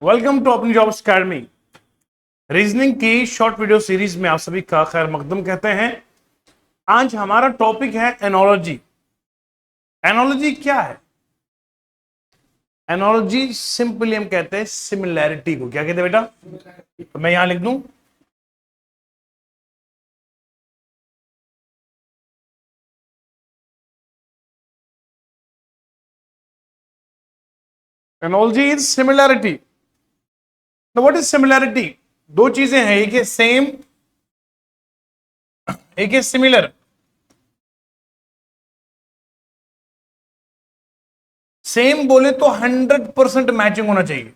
Welcome to अपनी jobs academy. Reasoning की short video series में आप सभी का खैर मकदम कहते हैं। आज हमारा टॉपिक है एनोलॉजी। एनोलॉजी क्या है? एनोलॉजी सिंपली हम कहते हैं सिमिलैरिटी को। क्या कहते हैं बेटा? तो मैं यहां लिख दूं, एनोलॉजी इज सिमिलैरिटी। तो व्हाट इज सिमिलैरिटी? दो चीजें हैं, एक है सेम, एक है सिमिलर। सेम बोले तो 100% मैचिंग होना चाहिए,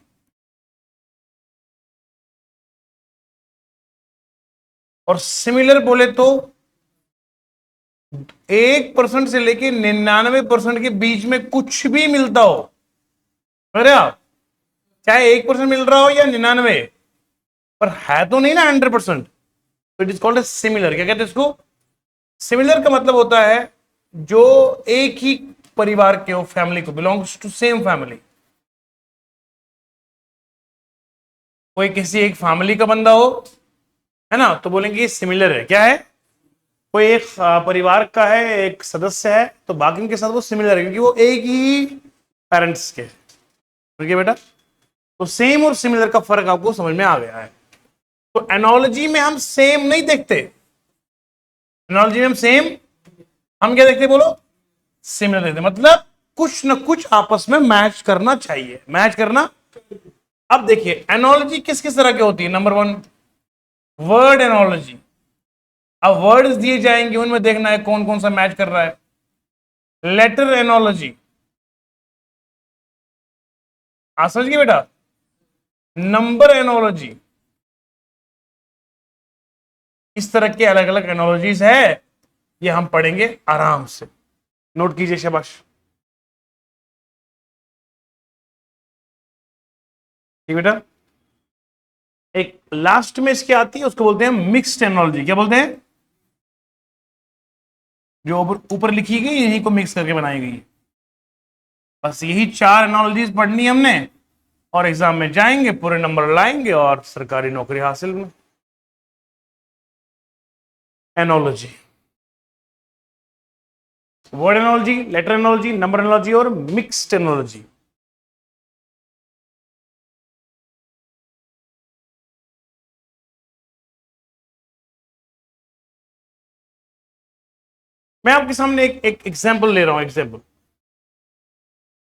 और सिमिलर बोले तो 1% से लेके 99% के बीच में कुछ भी मिलता हो। अरे आप चाहे 1% मिल रहा हो या 99, पर है तो नहीं ना 100%। तो इट इज कॉल्ड सिमिलर। क्या कहते हैं इसको? सिमिलर का मतलब होता है जो एक ही परिवार के हो, फैमिली को, बिलोंग्स टू सेम फैमिली। कोई किसी एक फैमिली का बंदा हो, है ना, तो बोलेंगे सिमिलर है। क्या है? कोई एक परिवार का है, एक सदस्य है, तो बाकी के साथ वो सिमिलर है क्योंकि वो एक ही पेरेंट्स के। ठीक है बेटा? तो सेम और सिमिलर का फर्क आपको समझ में आ गया है। तो एनोलॉजी में हम सेम नहीं देखते। एनोलॉजी में हम सेम, हम क्या देखते बोलो? सिमिलर देखते। मतलब कुछ ना कुछ आपस में मैच करना चाहिए, मैच करना। अब देखिए एनोलॉजी किस किस तरह की होती है। Number one, word analogy. अब वर्ड्स दिए जाएंगे, उनमें देखना है कौन कौन सा मैच कर रहा है। लेटर एनोलॉजी, आप समझ गए बेटा? Number analogy. इस तरह के अलग अलग एनोलॉजीज है, ये हम पढ़ेंगे आराम से। नोट कीजिए, शाबाश। ठीक बेटा? एक लास्ट में इसकी आती है, उसको बोलते हैं मिक्स्ड एनोलॉजी। क्या बोलते हैं? जो ऊपर लिखी गई यही को मिक्स करके बनाई गई। बस यही चार एनोलॉजीज पढ़नी हमने, और एग्जाम में जाएंगे, पूरे नंबर लाएंगे और सरकारी नौकरी हासिल में। Analogy, word analogy, letter analogy, number analogy और मिक्स्ड एनोलॉजी। मैं आपके सामने एक एग्जांपल ले रहा हूं। Example,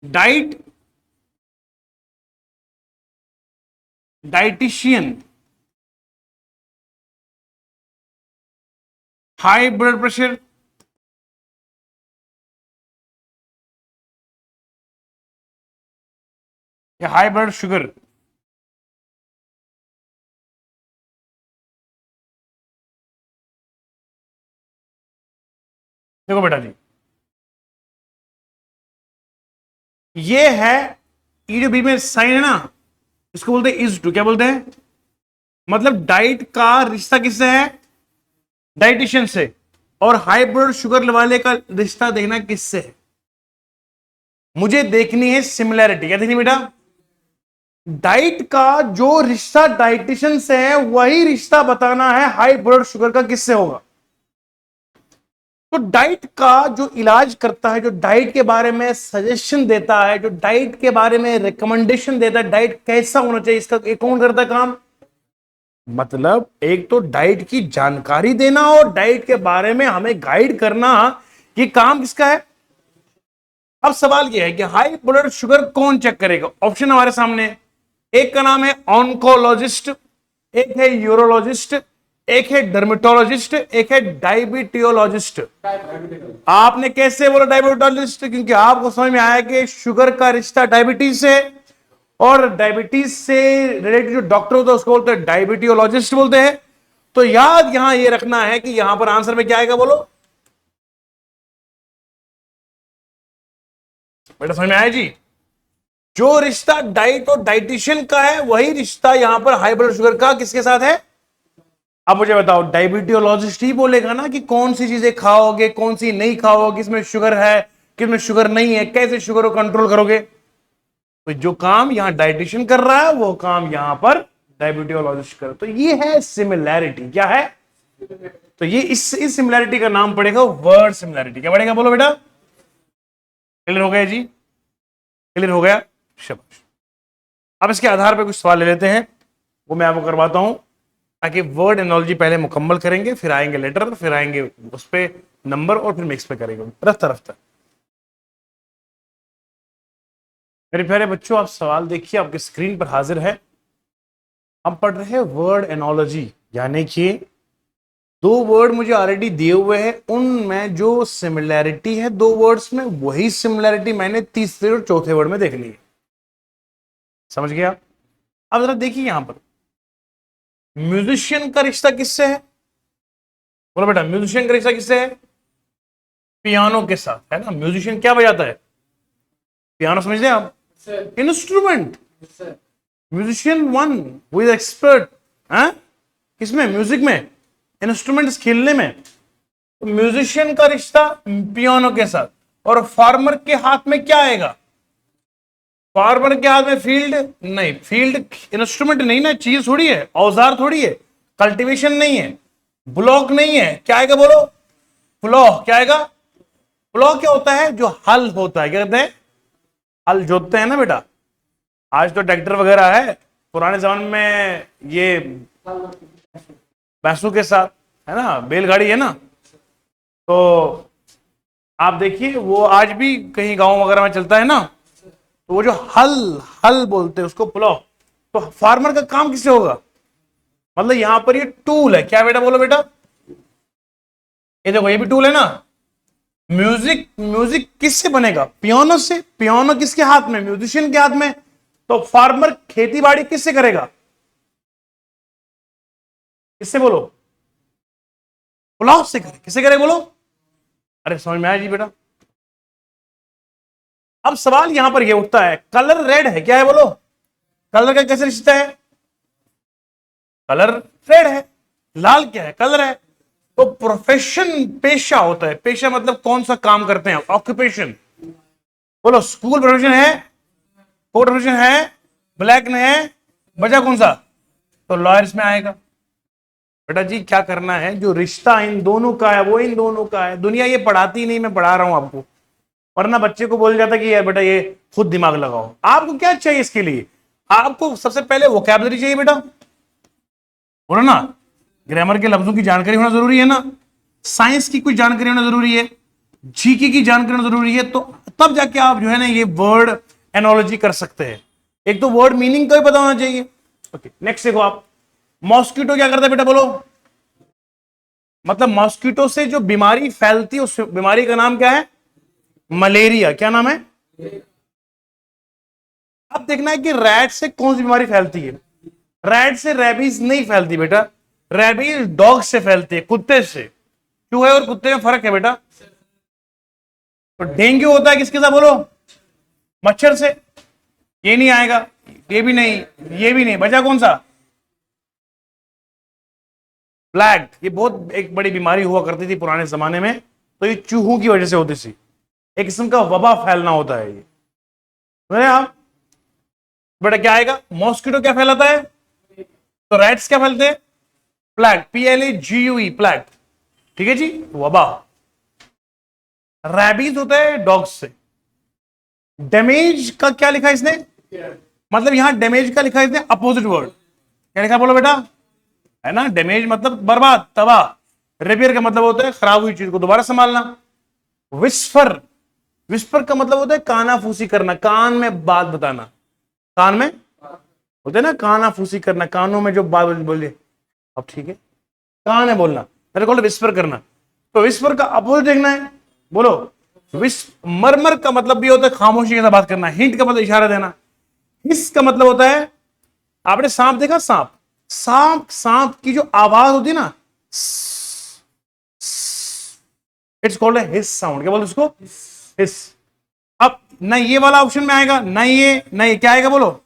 diet, dietitian, high blood pressure, या हाई ब्लड शुगर। देखो बेटा जी, ये है, ये जो बीच में साइन है ना, इसको बोलते हैं इज टू। क्या बोलते हैं? मतलब डाइट का रिश्ता किससे है? डाइटिशियन से। और हाई ब्लड शुगर वाले का रिश्ता देखना किससे है? मुझे देखनी है सिमिलैरिटी। क्या देखनी बेटा? डाइट का जो रिश्ता डाइटिशियन से है, वही रिश्ता बताना है हाई ब्लड शुगर का किससे होगा। तो डाइट का जो इलाज करता है, जो डाइट के बारे में सजेशन देता है, जो डाइट के बारे में रिकमेंडेशन देता है, डाइट कैसा होना चाहिए, इसका कौन करता है काम? मतलब एक तो डाइट की जानकारी देना और डाइट के बारे में हमें गाइड करना, ये काम किसका है? अब सवाल यह है कि हाई ब्लड शुगर कौन चेक करेगा? ऑप्शन हमारे सामने, एक का नाम है ऑन्कोलॉजिस्ट, एक है यूरोलॉजिस्ट, एक है डर्मेटोलॉजिस्ट, एक है डायबिटियोलॉजिस्ट। आपने कैसे बोला डायबिटोलॉजिस्ट? क्योंकि आपको समझ में आया कि शुगर का रिश्ता डायबिटीज से, और डायबिटीज से रिलेटेड जो डॉक्टर होता है उसको बोलते हैं डायबिटियोलॉजिस्ट बोलते हैं। तो याद यहां ये रखना है कि यहां पर आंसर में क्या आएगा बोलो बेटा, समझ में आया जी? जो रिश्ता डाइट और डाइटिशियन का है, वही रिश्ता यहां पर हाई ब्लड शुगर का किसके साथ है? अब मुझे बताओ, डायबिटियोलॉजिस्ट ही बोलेगा ना कि कौन सी चीजें खाओगे, कौन सी नहीं खाओगे, किसमें शुगर है, किसमें शुगर नहीं है, कैसे शुगर को कंट्रोल करोगे। तो जो काम यहां डाइटिशियन कर रहा है वो काम यहां पर डायबिटोलॉजिस्ट कर, तो ये है सिमिलैरिटी। क्या है? तो ये इस सिमिलैरिटी का नाम पड़ेगा वर्ड सिमिलैरिटी। क्या पड़ेगा बोलो बेटा? क्लियर हो गया जी? क्लियर हो गया? शाबाश। अब इसके आधार पर कुछ सवाल ले लेते हैं, वो मैं आपको करवाता हूं, ताकि वर्ड एनोलॉजी पहले मुकम्मल करेंगे, फिर आएंगे लेटर, फिर आएंगे उस पर नंबर, और फिर मिक्स पे करेंगे रफ्ता रफ्ता। मेरे प्यारे बच्चों, आप सवाल देखिए, आपके स्क्रीन पर हाजिर है। हम पढ़ रहे हैं वर्ड एनोलॉजी, यानी कि दो वर्ड मुझे ऑलरेडी दिए हुए हैं, उनमें जो सिमिलैरिटी है दो वर्ड्स में, वही सिमिलैरिटी मैंने तीसरे और चौथे वर्ड में देख ली है। समझ गया? अब जरा देखिए यहां पर म्यूजिशियन का रिश्ता किससे है? बोलो बेटा, म्यूजिशियन का रिश्ता किससे है? पियानो के साथ, है ना। म्यूजिशियन क्या बजाता है? पियानो, समझ रहे आप? Instrument. Musician one who is expert, किसमें? म्यूजिक में, इंस्ट्रूमेंट्स खेलने में। तो म्यूजिशियन का रिश्ता पियानो के साथ। और फार्मर के हाथ में क्या आएगा? फार्मर के हाथ में फील्ड नहीं, फील्ड इंस्ट्रूमेंट नहीं ना, चीज थोड़ी है, औजार थोड़ी है, कल्टीवेशन नहीं है, ब्लॉक नहीं है। क्या आएगा बोलो? प्लॉ। क्या आएगा? प्लॉ क्या होता है? जो हल होता है। क्या कहते हैं? हल जोतते हैं ना बेटा। आज तो ट्रैक्टर वगैरह है, पुराने जमाने में ये भैंसों के साथ, है ना, बैलगाड़ी है ना। तो आप देखिए वो आज भी कहीं गांव वगैरह में चलता है ना, तो वो जो हल हल बोलते हैं उसको प्लॉ। तो फार्मर का काम किससे होगा? मतलब यहां पर ये टूल है। क्या बेटा? बोलो बेटा। ये देखो, ये भी टूल है ना। म्यूजिक, म्यूजिक किससे बनेगा? पियानो से। पियानो किसके हाथ में? म्यूजिशियन के हाथ में। तो फार्मर खेती बाड़ी किससे करेगा? किससे बोलो? प्लॉ से करे। किससे करे बोलो? अरे समझ में आया जी बेटा? अब सवाल यहां पर यह उठता है, कलर रेड है, क्या है बोलो? कलर का कैसे रिश्ता है? कलर रेड है, लाल क्या है? कलर है। तो प्रोफेशन, पेशा होता है। पेशा मतलब कौन सा काम करते हैं, ऑक्यूपेशन। बोलो, स्कूल प्रोफेशन है, कोर्ट प्रोफेशन है, ब्लैक में है, बचा कौन सा? तो लॉयर्स में आएगा। बेटा जी क्या करना है, जो रिश्ता इन दोनों का है वो इन दोनों का है। दुनिया ये पढ़ाती नहीं, मैं पढ़ा रहा हूं आपको, वरना बच्चे को बोल जाता कि यार बेटा ये खुद दिमाग लगाओ। आपको क्या चाहिए इसके लिए? आपको सबसे पहले वोकैबुलरी चाहिए बेटा, बोलो ना। ग्रामर के लफ्जों की जानकारी होना जरूरी है ना, साइंस की कुछ जानकारी होना जरूरी है, जीके की जानकारी होना जरूरी है। तो तब जाके आप जो है ना ये वर्ड एनोलॉजी कर सकते हैं। एक तो वर्ड मीनिंग का भी पता होना चाहिए। ओके, नेक्स्ट देखो आप, मॉस्किटो क्या करता है बेटा बोलो? मतलब मॉस्किटो से जो बीमारी फैलती है उस बीमारी का नाम क्या है? मलेरिया। क्या नाम है? अब देखना है कि रैट से कौन सी बीमारी फैलती है। रैट से रेबीज नहीं फैलती बेटा, रेबीज डॉग से फैलती है, कुत्ते से। चूहे और कुत्ते में फर्क है बेटा। तो डेंगू होता है किसके साथ बोलो? मच्छर से। ये नहीं आएगा, ये भी नहीं, ये भी नहीं, बचा कौन सा? प्लेग। ये बहुत एक बड़ी बीमारी हुआ करती थी पुराने जमाने में, तो ये चूहों की वजह से होती थी। एक किस्म का वबा फैलना होता है ये, समझे आप? बेटा क्या आएगा? मॉस्किटो क्या फैलाता है? तो रैट्स क्या फैलते हैं? Plague, PLAGUE, plague. ठीक है जी, वबा। रैबीज होता है डॉग्स से। डैमेज का क्या लिखा है इसने? मतलब यहां डैमेज का लिखा है इसने अपोजिट वर्ड। क्या लिखा बोलो बेटा? है ना, डैमेज मतलब बर्बाद, तबाह। रिपेयर का मतलब होता है खराब हुई चीज को दोबारा संभालना। विस्फर, विस्पर का मतलब होता है कानाफूसी करना, कान में बात बताना। कान में होता है ना कानाफूसी करना, कानों में जो बात बोलिए। अब ठीक है, कान है बोलना, मेरे को विस्पर करना। तो विस्पर का अपोजिट देखना है, बोलो। मरमर का मतलब भी होता है खामोशी के साथ बात करना। हिंट का मतलब इशारा देना। हिस का मतलब होता है, आपने सांप देखा? सांप, सांप, सांप की जो आवाज होती है ना, इट्स कॉल्ड हिस साउंड। क्या बोलते उसको? हिस। अब ना ये वाला ऑप्शन में आएगा, ना ये, ना ये, क्या आएगा बोलो?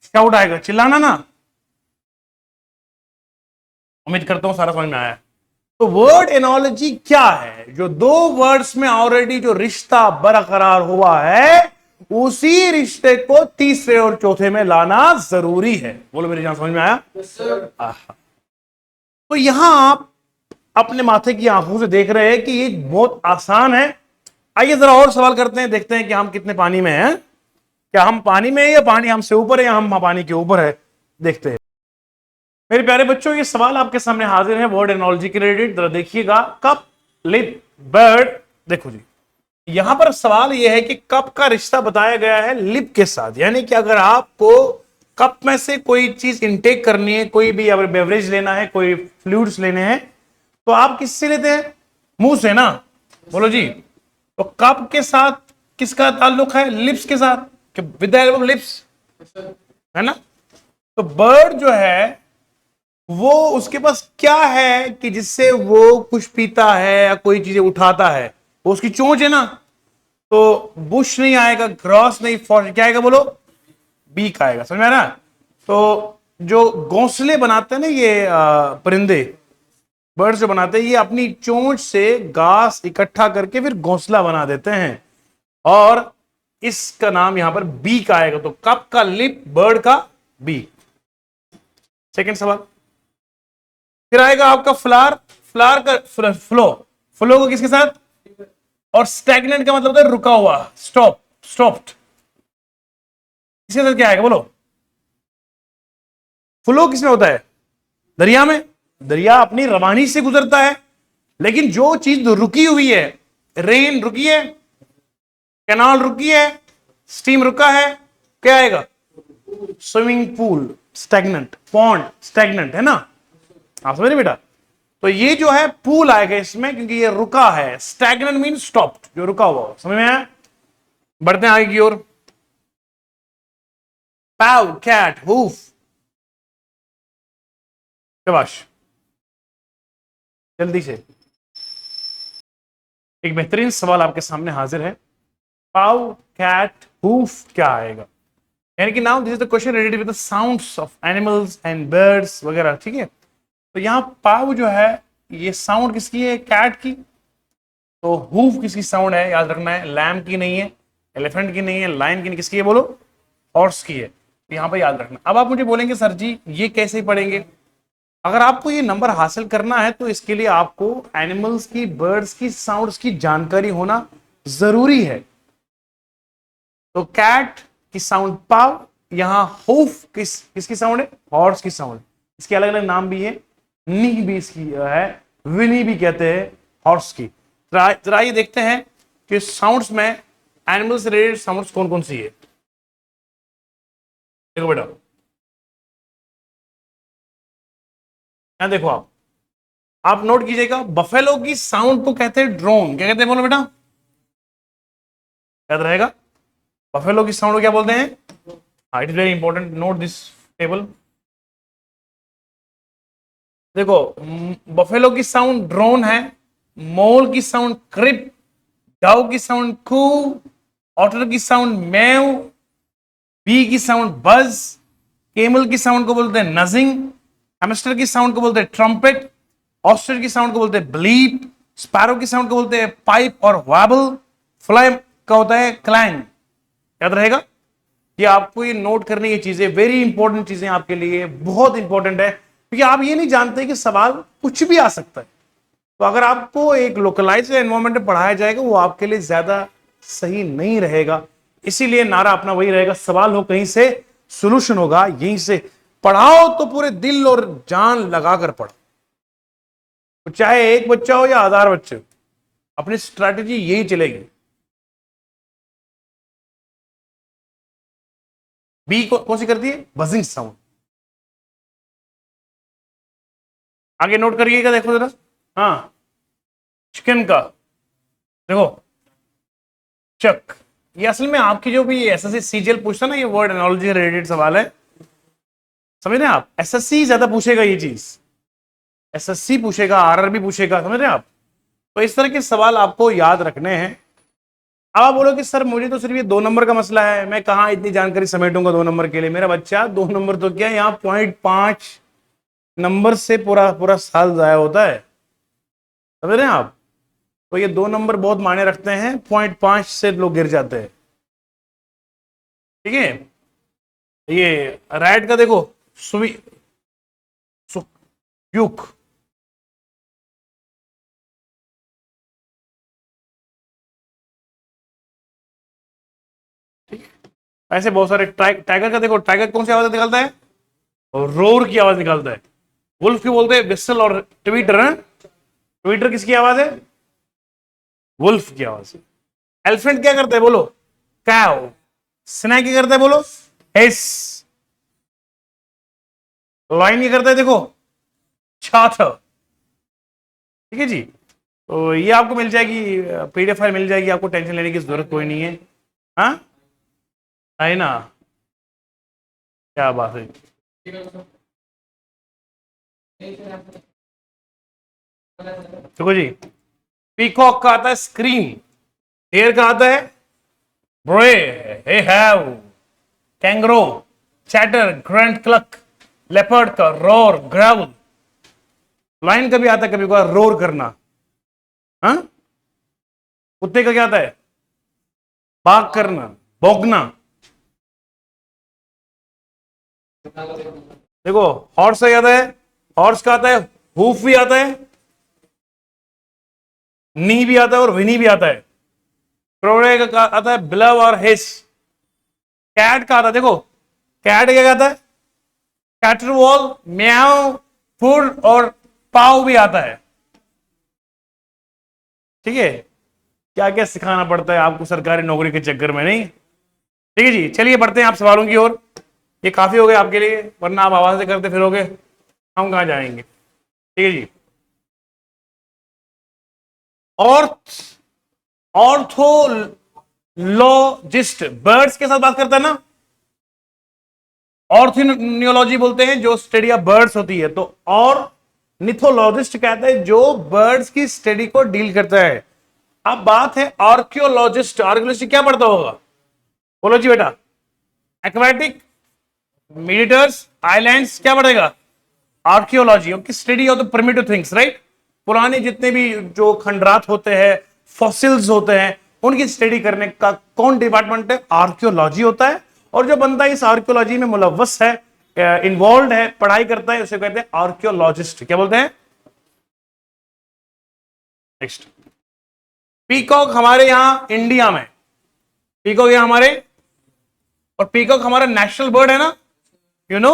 शाउट आएगा, चिल्लाना ना। उम्मीद करता हूं सारा समझ में आया। तो वर्ड एनोलॉजी क्या है? जो दो वर्ड्स में ऑलरेडी जो रिश्ता बरकरार हुआ है उसी रिश्ते को तीसरे और चौथे में लाना जरूरी है। बोलो मेरी जान, समझ में आया? आहा। तो यहां आप अपने माथे की आंखों से देख रहे हैं कि ये बहुत आसान है। आइए जरा और सवाल करते हैं, देखते हैं कि हम कितने पानी में हैं। क्या हम पानी में हैं या पानी हमसे ऊपर है या हम पानी के ऊपर है, देखते हैं। मेरे प्यारे बच्चों, ये सवाल आपके सामने हाजिर है वर्ड एनोलॉजी के रिलेटेड। जरा देखिएगा, कप, लिप, बर्ड। देखो जी, यहां पर सवाल यह है कि कप का रिश्ता बताया गया है लिप के साथ, यानी कि अगर आपको कप में से कोई चीज इंटेक करनी है, कोई भी अगर बेवरेज लेना है, कोई फ्लूइड्स लेने हैं, तो आप किससे लेते हैं? मुंह से ना। बोलो जी। तो कप के साथ किसका ताल्लुक है? लिप्स के साथ, with the help of lips, है ना। तो बर्ड जो है वो, उसके पास क्या है कि जिससे वो कुछ पीता है या कोई चीजें उठाता है? वो उसकी चोंच है ना। तो बुश नहीं आएगा, क्रॉस नहीं, फॉर क्या आएगा? बोलो, बीक आएगा। समझ में आ रहा? तो जो घोंसले बनाते हैं ना ये परिंदे, बर्ड्स जो बनाते हैं, ये अपनी चोंच से घास इकट्ठा करके फिर घोंसला बना देते हैं, और इसका नाम यहां पर बीक आएगा। तो कप का लिप, बर्ड का बीक। सेकंड सवाल फिर आएगा आपका फ्लावर। फ्लावर का फ्लो, फ्लो को किसके साथ? और स्टैग्नेंट का मतलब होता है रुका हुआ, स्टॉप, स्टॉप्ड। इसके साथ क्या आएगा? बोलो। फ्लो किसमें होता है? दरिया में। दरिया अपनी रवानी से गुजरता है, लेकिन जो चीज रुकी हुई है, रेन रुकी है, कैनाल रुकी है, स्टीम रुका है, क्या आएगा? Swimming pool stagnant, pond stagnant, है ना। आप समझ रहे बेटा? तो ये जो है पूल आएगा इसमें, क्योंकि ये रुका है। स्टैग्नेंट मीन स्टॉप्ड, जो रुका हुआ। समझ में आया? बढ़ते हैं आगे की ओर। पाव, कैट, हूफ। शाबाश, जल्दी से। एक बेहतरीन सवाल आपके सामने हाजिर है। पाव, कैट, हूफ क्या आएगा? यानी कि now this is the question related with the sounds of animals and birds वगैरह, ठीक है। तो यहां पाव जो है, ये साउंड किसकी है? कैट की। तो हूफ किसकी साउंड है? याद रखना है, लैम की नहीं है, एलिफेंट की नहीं है, लायन की नहीं, किसकी है? बोलो, हॉर्स की है। तो यहां पर याद रखना। अब आप मुझे बोलेंगे सर जी ये कैसे पढ़ेंगे? अगर आपको ये नंबर हासिल करना है तो इसके लिए आपको एनिमल्स की, बर्ड्स की साउंड्स की जानकारी होना जरूरी है। तो कैट की साउंड पाव, यहां हूफ किसकी साउंड है? हॉर्स की साउंड। इसके अलग अलग नाम भी है, नी भी इसकी है, विनी भी कहते हैं हॉर्स की। जरा ये देखते हैं कि साउंड्स में एनिमल्स से रिलेटेड साउंड्स कौन कौन सी है। देखो बेटा, यहां देखो, आप नोट कीजिएगा। बफेलो की साउंड को कहते हैं ड्रोन। क्या कहते हैं? बोलो बेटा, याद रहेगा। बफेलो की साउंड को क्या बोलते हैं? It is very important, note this table. देखो, बफेलो की साउंड ड्रोन है, मोल की साउंड क्रिप, डाउ की साउंड कू, ऑटर की साउंड मेव, बी की साउंड बज, केमल की साउंड को बोलते हैं नजिंग, हैमस्टर की साउंड को बोलते हैं ट्रम्पेट, ऑस्ट्रिच की साउंड को बोलते हैं ब्लीप, स्पैरो की साउंड को बोलते हैं पाइप और वैबल, फ्लाई का होता है क्लैंग। याद रहेगा? ये आपको ये नोट करने की चीजें, वेरी इंपॉर्टेंट चीजें आपके लिए, बहुत इंपॉर्टेंट है, क्योंकि आप ये नहीं जानते कि सवाल कुछ भी आ सकता है। तो अगर आपको एक लोकलाइज्ड एनवायरनमेंट में पढ़ाया जाएगा, वो आपके लिए ज्यादा सही नहीं रहेगा। इसीलिए नारा अपना वही रहेगा, सवाल हो कहीं से, सोल्यूशन होगा यहीं से। पढ़ाओ तो पूरे दिल और जान लगाकर पढ़ो, तो चाहे एक बच्चा हो या 1000 बच्चे, अपनी स्ट्रैटेजी यही चलेगी। बी कौन सी करती है? Buzzing sound. आगे नोट करिएगा, देखो जरा। हाँ, चिकन का देखो, चक। ये असल में आपकी जो भी एसएससी सीजीएल पूछता ना, ये वर्ड एनोलॉजी रिलेटेड सवाल है, समझ रहे हैं आप। एसएससी ज्यादा पूछेगा ये चीज, एसएससी पूछेगा, आरआरबी पूछेगा, समझ रहे हैं आप। तो इस तरह के सवाल आपको याद रखने हैं। अब आप बोलो कि सर मुझे तो सिर्फ ये 2 नंबर का मसला है, मैं कहाँ इतनी जानकारी समेटूंगा 2 नंबर के लिए। मेरा बच्चा 2 नंबर तो क्या, यहाँ 0.5 नंबर से पूरा पूरा साल जाया होता है, समझ रहे हैं आप। तो ये 2 नंबर बहुत मायने रखते हैं, 0.5 से लोग गिर जाते हैं। ठीक है। ये रैट का देखो, सुवी युक, ऐसे बहुत सारे। टाइगर का देखो, टाइगर कौन सी आवाज निकालता है? रोर की आवाज निकालता है। वुल्फ की बोलते हैं विसल और ट्वीटर है। ट्वीटर किसकी आवाज है? वुल्फ की आवाज है। एलिफेंट क्या करता है बोलो? काउ। स्नैक क्या करता है बोलो? हिस। लाइन क्या करता है देखो? छाथा। ठीक है जी। तो ये आपको मिल जाएगी, पीडीएफ फाइल मिल जाएगी आपको, टेंशन लेने की जरूरत कोई नहीं है। हाँ है ना, क्या बात है। देखो जी, पीकॉक का आता है स्क्रीम, हेयर का आता है bray, hee haw, kangaroo chatter, grand cluck, leopard का रोर ग्राउल, लाइन का भी आता है कभी कभार रोर करना। हाँ, कुत्ते का क्या आता है? बाग करना, भौंकना। देखो हॉर्स का आता है, हॉर्स का आता है हूफ भी आता है, नी भी आता है और विनी भी आता है। क्रोड़े का आता है ब्लव और हिस। कैट का आता है, देखो कैट क्या आता है? कैटरवॉल, म्याऊ, फुड और पाव भी आता है। ठीक है, क्या क्या सिखाना पड़ता है आपको सरकारी नौकरी के चक्कर में, नहीं? ठीक है जी, चलिए बढ़ते हैं आप सवालों की ओर। ये काफी हो गए आपके लिए, वरना आप आवाज से करते फिरोगे, हम कहां जाएंगे। ठीक है जी। ऑर्थ, ऑर्थोलॉजिस्ट बर्ड्स के साथ बात करता है ना। ऑर्थियोलॉजी बोलते हैं जो स्टडी ऑफ बर्ड्स होती है, तो और निथोलॉजिस्ट कहते हैं जो बर्ड्स की स्टडी को डील करता है। अब बात है आर्कियोलॉजिस्ट, आर्कियोलॉजिस्ट क्या पढ़ता होगा? बोलो जी बेटा। एक्वेटिक, मीडिएटर्स, आइलैंड्स, क्या पढ़ेगा? आर्कियोलॉजी की study of the primitive things, right. पुराने जितने भी जो खंडरात होते हैं, फॉसिल्स होते हैं, उनकी स्टडी करने का कौन डिपार्टमेंट है? आर्कियोलॉजी होता है। और जो बंदा इस आर्कियोलॉजी में मुलव्वस है, इन्वॉल्व है, पढ़ाई करता है, उसे कहते हैं आर्कियोलॉजिस्ट। क्या बोलते हैं? नेक्स्ट, पीकॉक हमारे यहां इंडिया में, पीकॉक यहां हमारे, और पीकॉक हमारा नेशनल बर्ड है ना, यू नो।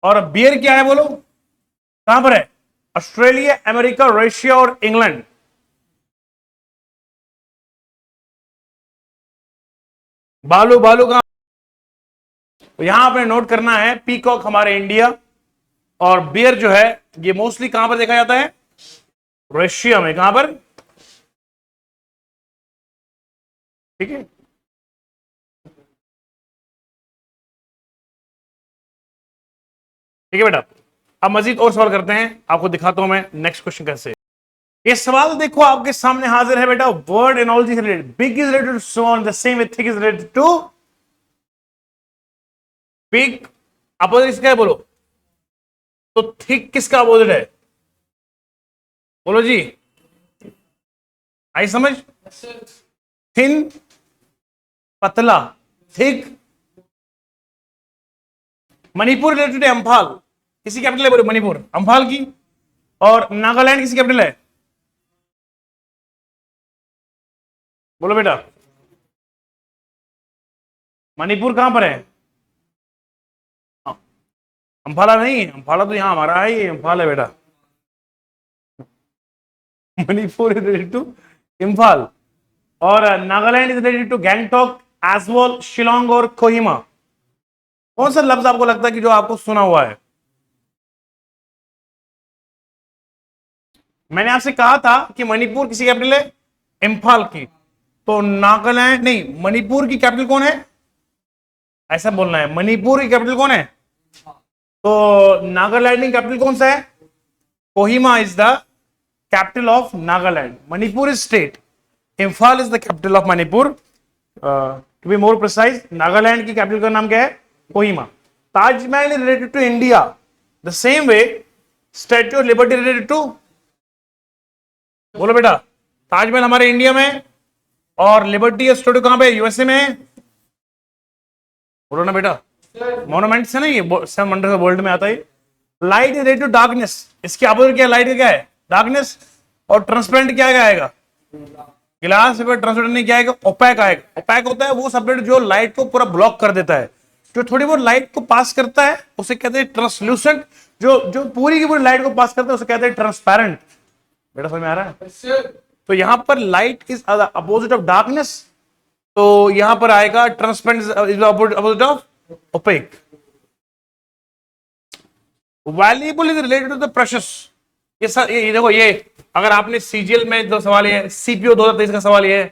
और बियर क्या है बोलो? कहां पर है? ऑस्ट्रेलिया, अमेरिका, रशिया और इंग्लैंड। बालू, बालू कहां? तो यहां आपने नोट करना है, पीकॉक हमारे इंडिया, और बियर जो है ये मोस्टली कहां पर देखा जाता है? रशिया में। कहां पर? ठीक है, ठीक है बेटा। अब मजीद और सवाल करते हैं, आपको दिखाता हूं मैं नेक्स्ट क्वेश्चन कैसे। ये सवाल देखो आपके सामने हाजिर है बेटा, वर्ड एनोलॉजी से related. Big is related to small, the same with thick is related to big. Opposite किसका है बोलो? तो थिक किसका अपोजिट है? बोलो जी, आई समझ? थिन, पतला, थिक। मणिपुर रिलेटेड है अम्फाल, किसी कैपिटल है बोलो? मणिपुर, अम्फाल की। और नागालैंड किसी कैपिटल है? बोलो बेटा। मणिपुर कहां पर है? अम्फाला नहीं, अम्फाला तो यहां हमारा है, ये अम्फाल है बेटा। Manipur is related to Imphal, और Nagaland is related to Gangtok, Aizawl, Shillong और कोहिमा। कौन सा लफ्ज आपको लगता है कि जो आपको सुना हुआ है? मैंने आपसे कहा था कि मणिपुर किसी कैपिटल है? इम्फाल की। तो नागालैंड नहीं, मणिपुर की कैपिटल कौन है? ऐसा बोलना है, मणिपुर की कैपिटल कौन है? तो नागालैंड की कैपिटल कौन सा है? Kohima is the capital of Nagaland. Manipur is state, Imphal is the capital of Manipur. To be more precise, Nagaland की कैपिटल का नाम क्या है? Kohima. Taj Mahal is related to India, the same way Statue of Liberty related to, बोलो बेटा। ताजमहल हमारे इंडिया में, और लिबर्टी स्टैच्यू कहां पे? यूएसए में। बोलो ना बेटा, मोनोमेंट से ना, ये 7 वर्ल्ड में आता है। Light is related to darkness, इसके अपोजिट क्या है, लाइट का क्या है, डार्कनेस। और ट्रांसपेरेंट क्या आएगा, गिलास पेपर ट्रांसपेरेंट नहीं क्या आएगा, ओपैक आएगा। ओपैक होता है वो सब्जेक्ट जो लाइट को पूरा ब्लॉक कर देता है, जो थोड़ी बहुत लाइट को पास करता है उसे कहते हैं ट्रांसल्यूसेंट, जो जो पूरी की पूरी लाइट को पास करता है उसे कहते हैं ट्रांसपेरेंट। बेटा समझ में आ रहा है? तो यहां पर light is opposite of darkness, तो यहां पर आएगा transparent is opposite of opaque. Valuable is related to the precious. ये देखो, ये अगर आपने सीजीएल में जो सवाल है, सीपीओ 2023 का सवाल ये है,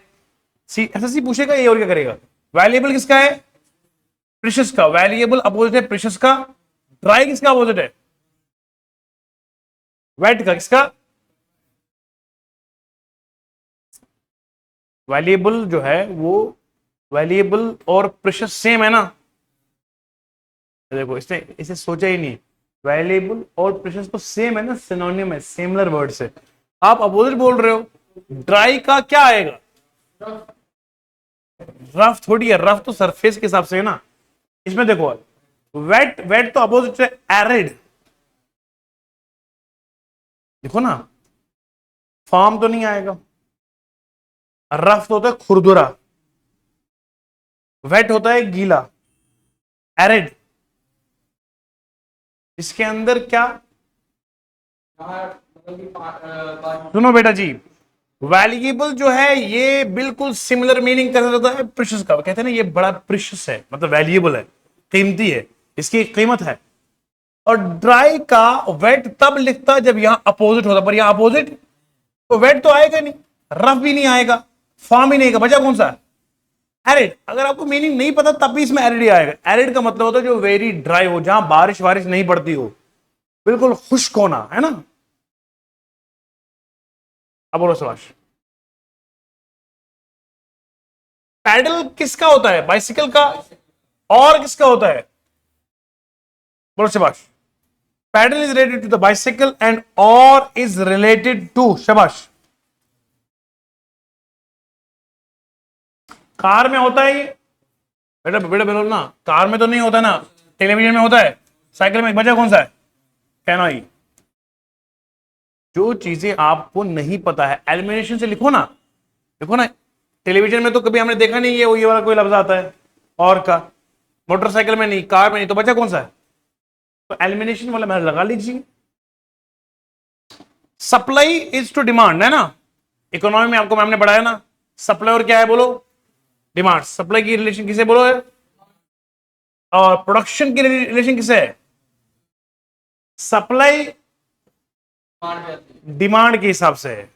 एसएससी पूछेगा ये, और क्या करेगा। वैल्यूएबल किसका है, प्रेशियस का। वैल्यूएबल अपोजिट है प्रेशियस का। ड्राई किसका अपोजिट है, वेट का। किसका, वैल्यूएबल जो है वो, वैल्यूएबल और प्रेशियस सेम है ना। देखो इसने इसे सोचा ही नहीं, वैल्यूएबल और प्रेशियस तो सेम है ना, सिनोनिम है, सिमिलर वर्ड से। आप अपोजिट बोल रहे हो। ड्राई का क्या आएगा, रफ थोड़ी है, रफ तो सरफेस के हिसाब से है ना। इसमें देखो वेट, वेट तो अपोजिट है एरिड, देखो ना, फॉर्म तो नहीं आएगा। रफ तो होता है खुरदुरा, वेट होता है गीला, एरिड। इसके अंदर क्या, सुनो बेटा जी, वैल्यूएबल जो है ये बिल्कुल सिमिलर मीनिंग कर सकता है प्रेशियस का। कहते हैं ना ये बड़ा प्रेशियस है, मतलब वैल्यूएबल है, कीमती है, इसकी कीमत है। और ड्राई का वेट तब लिखता है जब यहां अपोजिट होता, पर यहां अपोजिट तो वेट तो आएगा नहीं, रफ भी नहीं आएगा, फॉर्म ही नहीं आएगा, बचा कौन सा, एरिड। अगर आपको मीनिंग नहीं पता तब भी इसमें एरिड ही आएगा। एरिड का मतलब होता है जो वेरी ड्राई हो, जहां बारिश वारिश नहीं पड़ती हो, बिल्कुल खुश्क होना, है ना। अब बोलो सुभाष, पैडल किसका होता है, बाइसिकल का। और किसका होता है, बोलो शबाश। Pedal is related to the bicycle and और इज रिलेटेड टू, शबाश। कार में होता है ये, बेटा बेटा बोलो ना, कार में तो नहीं होता ना, टेलीविजन में होता है, साइकिल में। बचा कौन सा है, कैनोई। जो चीजें आपको नहीं पता है एलिमिनेशन से लिखो ना, देखो ना, टेलीविजन में तो कभी हमने देखा नहीं है, वो ये वाला कोई लफ्ज आता है और का, मोटरसाइकिल में नहीं, कार में नहीं, तो बचा कौन सा है, तो एलिमिनेशन वाला मैं लगा लीजिए। सप्लाई इज टू डिमांड, है ना, इकोनॉमी में आपको मैम ने पढ़ाया ना, सप्लाई और क्या है बोलो, डिमांड। सप्लाई की रिलेशन किसे बोलो है, और प्रोडक्शन की रिलेशन किसे है, सप्लाई डिमांड के हिसाब से है।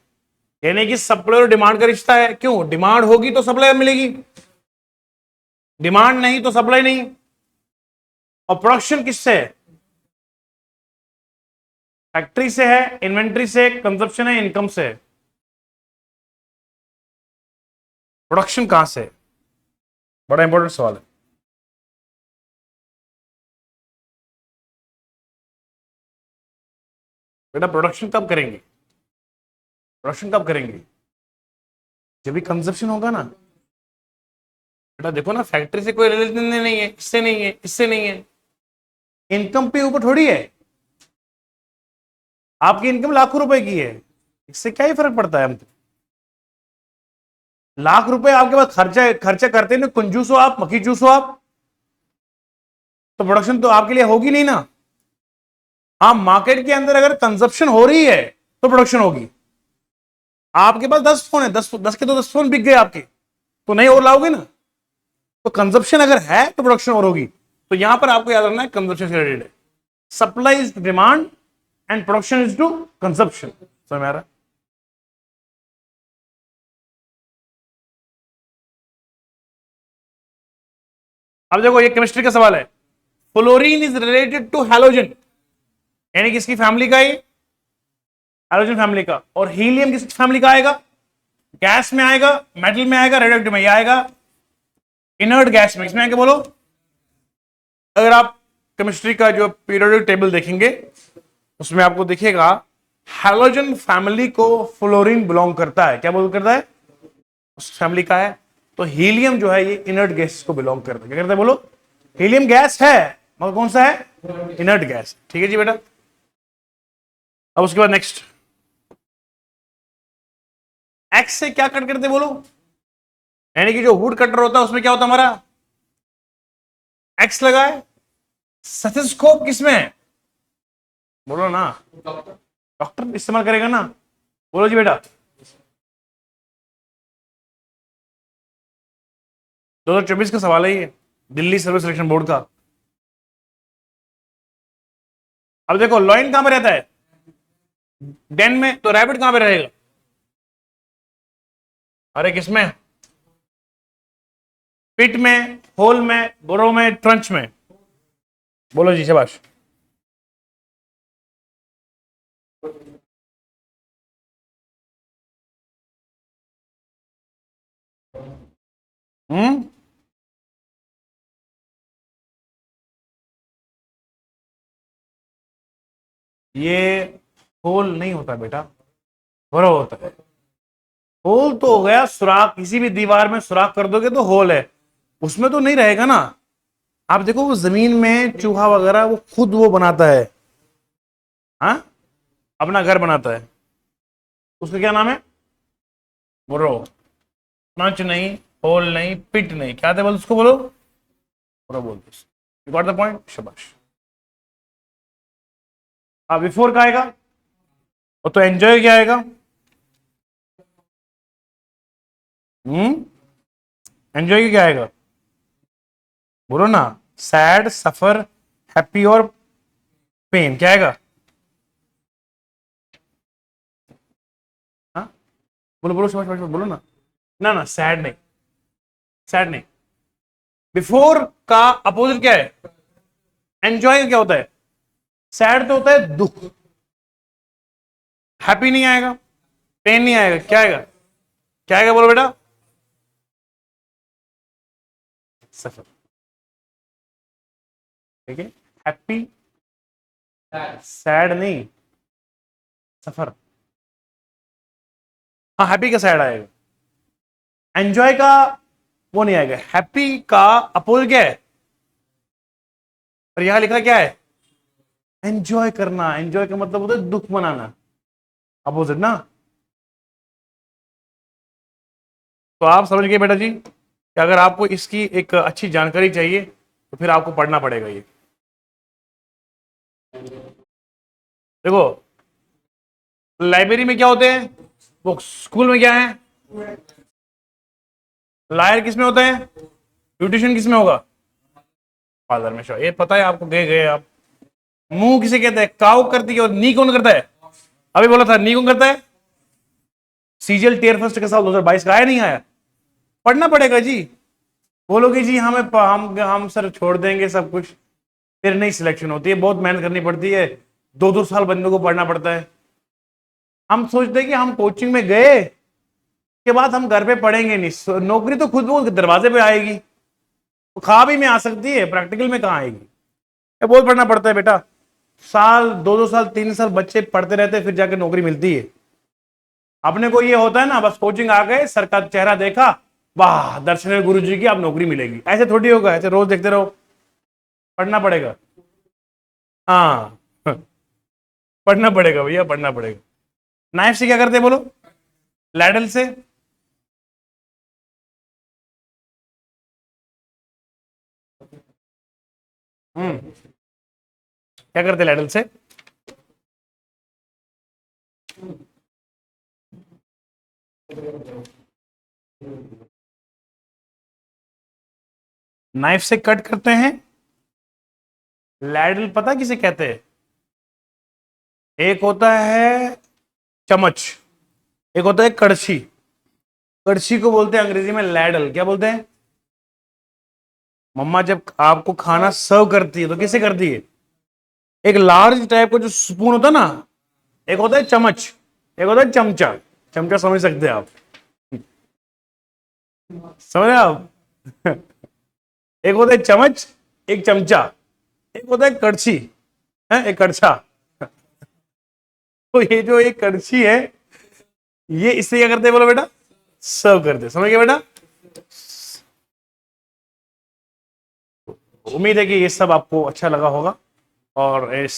यानी कि सप्लाई और डिमांड का रिश्ता है, क्यों, डिमांड होगी तो सप्लाई मिलेगी, डिमांड नहीं तो सप्लाई नहीं। और प्रोडक्शन किससे है, फैक्ट्री से है, इन्वेंट्री से, कंजप्शन है, इनकम से है। प्रोडक्शन कहां से है, बड़ा इंपॉर्टेंट सवाल है। बेटा प्रोडक्शन कब करेंगे, प्रोडक्शन कब करेंगे, जब भी कंजप्शन होगा ना। बेटा देखो ना, फैक्ट्री से कोई रिलेशन नहीं है, इससे नहीं है, इससे नहीं है, इनकम पे ऊपर थोड़ी है। आपकी इनकम लाखों रुपए की है, इससे क्या ही फर्क पड़ता है हमको। लाख रुपए आपके पास खर्चा खर्चा करते ना, कंजूस हो आप, मक्खी चूस हो आप, तो प्रोडक्शन तो आपके लिए होगी नहीं ना। हाँ, मार्केट के अंदर अगर कंजप्शन हो रही है तो प्रोडक्शन होगी। आपके पास 10 फोन है, 10 के तो 10 फोन बिक गए आपके, तो नहीं और लाओगे ना। तो कंजप्शन अगर है तो प्रोडक्शन और होगी। तो यहां पर आपको याद रखना है कंजप्शन से रिलेटेड है, supply is to demand and production is to consumption. समझ में आ रहा है? अब देखो ये केमिस्ट्री का सवाल है। Fluorine is related to halogen, यानी किसकी फैमिली का, ये हाइड्रोजन फैमिली का। और हीलियम किस फैमिली का आएगा, गैस में आएगा, मेटल में आएगा, रेडियोएक्टिव में, ये आएगा इनर्ट गैस में। इसमें आएगा बोलो, अगर आप केमिस्ट्री का जो पीरियोडिक टेबल देखेंगे उसमें आपको दिखेगा हैलोजन फैमिली को फ्लोरीन बिलोंग करता है। क्या बिलोंग करता है, उस फैमिली का है। तो हीलियम जो है ये इनर्ट गैस को बिलोंग करता है। क्या करता है बोलो, हीलियम गैस है मगर कौन सा है? Inert gas. ठीक है जी बेटा। अब उसके बाद नेक्स्ट, एक्स से क्या कट करते बोलो? यानी कि जो वुड कटर होता है उसमें क्या होता है हमारा? एक्स लगा है। स्टेथोस्कोप किसमें है? बोलो ना। डॉक्टर इस्तेमाल करेगा ना। बोलो जी बेटा। 2024 का सवाल है ये, दिल्ली सर्विस सिलेक्शन बोर्ड का। अब देखो लॉइन कहां पे रहता है? डेन में। तो रैबिट कहां पे रहेगा? अरे किसमें? पिट में, होल में, बोरो में, ट्रंच में। बोलो जी शाबाश। हम्म। ये होल नहीं होता बेटा, बोरो होता है। होल तो हो गया सुराख, किसी भी दीवार में सुराख कर दोगे तो होल है, उसमें तो नहीं रहेगा ना। आप देखो वो जमीन में चूहा वगैरह वो खुद वो बनाता है, हाँ, अपना घर बनाता है, उसका क्या नाम है? बोरो। नच नहीं, होल नहीं, पिट नहीं, क्या थे बोल उसको? बोलो बोरो बोलते। यू गॉट द पॉइंट, शाबाश। हाँ, बिफोर का आएगा वो तो एंजॉय क्या आएगा? हम्म। एंजॉय क्या आएगा? बोलो ना। सैड, सफर, हैप्पी और पेन, क्या आएगा? हाँ, बोलो बोलो समझ समझ बोलो ना। ना ना, सैड नहीं, सैड नहीं। बिफोर का अपोजिट क्या है? एंजॉय क्या होता है? सैड तो होता है दुख। हैप्पी नहीं आएगा, पेन नहीं आएगा, क्या आएगा? क्या आएगा बोलो बेटा? सफर। ठीक है, हैप्पी, सैड नहीं, सफर। हाँ, हैप्पी का सैड आएगा, एंजॉय का वो नहीं आएगा। हैप्पी का अपोजिट क्या है? और यहां लिखा क्या है? एंजॉय करना। एंजॉय का मतलब होता है दुख मनाना, अपोजिट ना। तो आप समझ गए बेटा जी कि अगर आपको इसकी एक अच्छी जानकारी चाहिए तो फिर आपको पढ़ना पड़ेगा ये। देखो लाइब्रेरी में क्या होते हैं बुक्स, स्कूल में क्या है? लायर किसमें होता है? ब्यूटिशियन किसमें होगा? पार्लर में। ये पता है आपको, गए गए आप। मुंह किसे कहते हैं? काउ करती है। और नी कौन करता है? अभी बोला था, नी कौन करता है? सीजीएल टीयर फर्स्ट के साथ 2022 का आया नहीं आया? पढ़ना पड़ेगा जी। बोलोगे जी हमें हम सर छोड़ देंगे सब कुछ, फिर नहीं सिलेक्शन होती है, बहुत मेहनत करनी पड़ती है, 2-2 साल बंदों को पढ़ना पड़ता है। हम सोचते हैं कि हम कोचिंग में गए के बाद हम घर पे पढ़ेंगे नहीं, नौकरी तो खुद वो दरवाजे पे आएगी। तो ख्वाब ही में आ सकती है, प्रैक्टिकल में कहाँ आएगी? ये बहुत पढ़ना पड़ता है बेटा। साल 2-2 साल 3 साल बच्चे पढ़ते रहते हैं, फिर जाके नौकरी मिलती है। अपने को ये होता है ना, बस कोचिंग आ गए, सर का चेहरा देखा, वाह दर्शन है गुरु जी की, अब नौकरी मिलेगी। ऐसे थोड़ी होगा, ऐसे रोज देखते रहो। पढ़ना पड़ेगा। हाँ पढ़ना पड़ेगा भैया, पढ़ना पड़ेगा। नाइफ से क्या करते हैं बोलो? लैडल से। क्या करते हैं लैडल से? नाइफ से कट करते हैं। लैडल पता किसे कहते हैं? एक होता है चम्मच, एक होता है कड़छी। कड़छी को बोलते हैं अंग्रेजी में लैडल। क्या बोलते हैं? मम्मा जब आपको खाना सर्व करती है तो किसे करती है? एक लार्ज टाइप का जो स्पून होता है ना, एक होता है चम्मच, एक होता है चमचा। चमचा समझ सकते हैं आप? समझ रहे हैं आप? एक होता है चम्मच, एक चमचा, एक होता है कड़छी है, एक कड़छा। तो ये जो एक कड़छी है, ये इससे क्या करते हैं बोलो बेटा? सर्व करते हैं। समझ गए बेटा? उम्मीद है कि ये सब आपको अच्छा लगा होगा और इस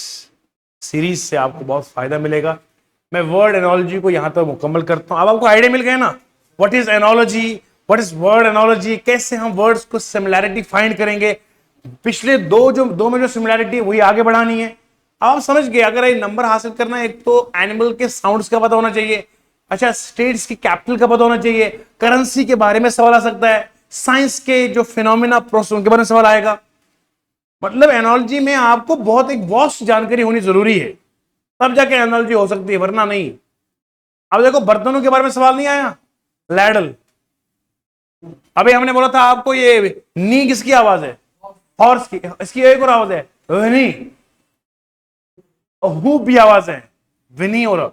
सीरीज से आपको बहुत फायदा मिलेगा। मैं वर्ड एनोलॉजी को यहां तक मुकम्मल करता हूं। अब आपको आइडिया मिल गया ना, what is analogy, what is word analogy, कैसे हम वर्ड्स को सिमिलैरिटी फाइंड करेंगे। पिछले दो में जो सिमिलैरिटी है वही आगे बढ़ानी है। अब आप समझ गए, अगर एक नंबर हासिल करना है, एक तो एनिमल के साउंड्स का पता होना चाहिए, अच्छा स्टेट्स की कैपिटल का पता होना चाहिए, करेंसी के बारे में सवाल आ सकता है, साइंस के जो फिनोमिना प्रोसेस उनके बारे में सवाल आएगा। मतलब एनालॉजी में आपको बहुत एक वास्ट जानकारी होनी जरूरी है, तब जाके एनालॉजी हो सकती है, वरना नहीं। अब देखो बर्तनों के बारे में सवाल नहीं आया, लैडल। अभी हमने बोला था आपको ये नी किसकी आवाज है, हॉर्स की। इसकी एक और आवाज है विनी, हु भी आवाज है विनी, और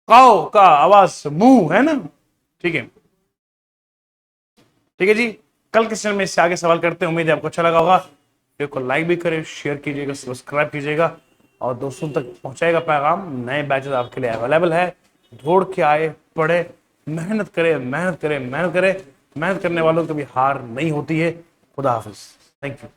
काओ का आवाज मुंह है ना। ठीक है, ठीक है जी। कल के सेशन में इससे आगे सवाल करते हैं। उम्मीद है आपको अच्छा लगा होगा। वीडियो को लाइक भी करें, शेयर कीजिएगा, सब्सक्राइब कीजिएगा और दोस्तों तक पहुंचाएगा पैगाम। नए बैचेस आपके लिए अवेलेबल है, दौड़ के आए, पढ़े, मेहनत करें, मेहनत करें, मेहनत करें। मेहनत करने वालों को कभी हार नहीं होती है। खुदा हाफिज, थैंक यू।